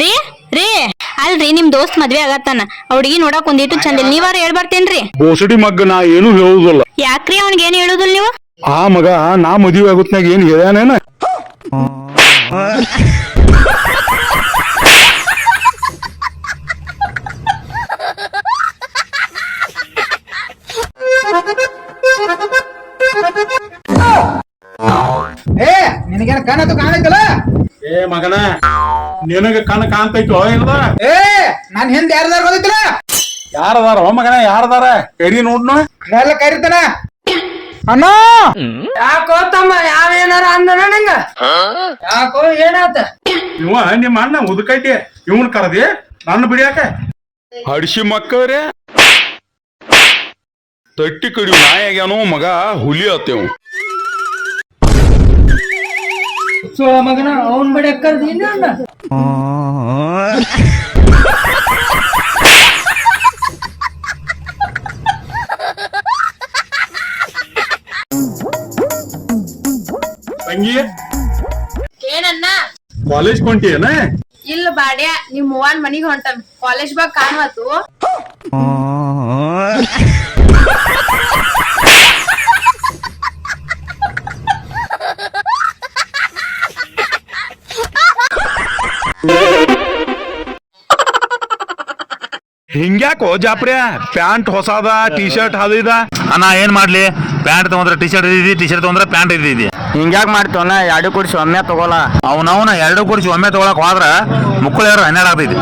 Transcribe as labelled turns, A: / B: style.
A: ರೀ ರೀ ಅಲ್ರಿ ನಿಮ್ ದೋಸ್ತ್ ಮದ್ವೆ ಆಗತ್ತಾನ ಹುಡುಗಿ ನೋಡಕ್ ಒಂದಿಟ್ಟು ಚಂದ ನೀವಾರ ಹೇಳ್ಬರ್ತೇನ್ರಿ.
B: ಬೋಸಡಿ ಮಗ್ಗ ನಾ ಏನು ಹೇಳುದಿಲ್ಲ.
A: ಯಾಕ್ರಿ ಅವ್ನಿಗೆ ಏನ್ ಹೇಳುದಿಲ್ಲ ನೀವು?
B: ಆ ಮಗ ನಾ ಮದುವೆ ಆಗುತ್ನಾಗ ಏನ್ ಹೇಳ್ಯಾನೇನ?
C: ನಿನಗೇನ ಕಣ್ಣದು ಕಾಣೈತಲ್ಲ?
B: ಏ ಮಗನ ನಿನಗ ಕಣ್ ಕಾಣ್ತೈತೋ ಏನದ?
C: ನಾನ್ ಹಿಂದ್ ಯಾರದಾರ ಗೊತ್ತಿಲ್ಲ?
B: ಯಾರದಾರ ಮಗನ ಯಾರದಾರ? ಕರಿ ನೋಡ್ನು
C: ಎಲ್ಲ ಕರಿತಾನ. ಅಣ್ಣ ಯಾಕೋ ತಮ್ಮ ಯಾವೇನಾರ ಅಂದನ ನಂಗ? ಯಾಕೋ ಏನಾತ?
B: ಇವ ನಿಮ್ಮ ಅಣ್ಣ ಮುದುಕೈತಿ ಇವನ್ ಕರದಿ ನನ್ನ ಬಿಡಿಯಾಕ ಹಡಿಸಿ ಮಕ್ಕಳ್ರೆ ತಟ್ಟಿ ಕಡಿ ನಾಯಾಗ್ಯಾನೋ ಮಗ ಹುಲಿ ಆತೇವ್.
C: ಸೊ ಮಗನ ಅವನ್ ಬಡಿ ಕರ್ದಿನ
B: ತಂಗಿ
D: ಏನನ್ನ
B: ಕಾಲೇಜ್ ಕೊಂಟಿಯೇನ?
D: ಇಲ್ಲ ಬಾಡ್ಯ ನಿಮ್ ಅವ್ವನ್ ಮನಿಗ್ ಹೊಂಟನ್ ಕಾಲೇಜ್ ಬಾಗ್ ಕಾಣವತ್ತು.
B: ಹಿಂಗ್ಯಾಕೋ ಜಾಪ್ರೆ ಪ್ಯಾಂಟ್ ಹೊಸಾದ ಟಿ ಶರ್ಟ್ ಹದಿದ
E: ನಾ ಏನ್ ಮಾಡ್ಲಿ, ಪ್ಯಾಂಟ್ ತಗೊಂಡ್ರೆ ಟಿ ಶರ್ಟ್ ಇದ್ದಿ, ಟಿ ಶರ್ಟ್ ತಗೊಂಡ್ರೆ ಪ್ಯಾಂಟ್ ಇದ್ದಿದ್ದಿ.
F: ಹಿಂಗ್ಯಾಕ್ ಮಾಡ್ತವನ ಎರಡು ಕೂಡಿಸಿ ಒಮ್ಮೆ ತಗೋಲ್ಲ.
E: ಅವನವನ ಎರಡು ಕೂಡಿಸಿ ಒಮ್ಮೆ ತಗೊಳಕ್ ಹೋದ್ರ ಮುಕ್ಕಳು 12 ಆಗ್ತೈತಿ.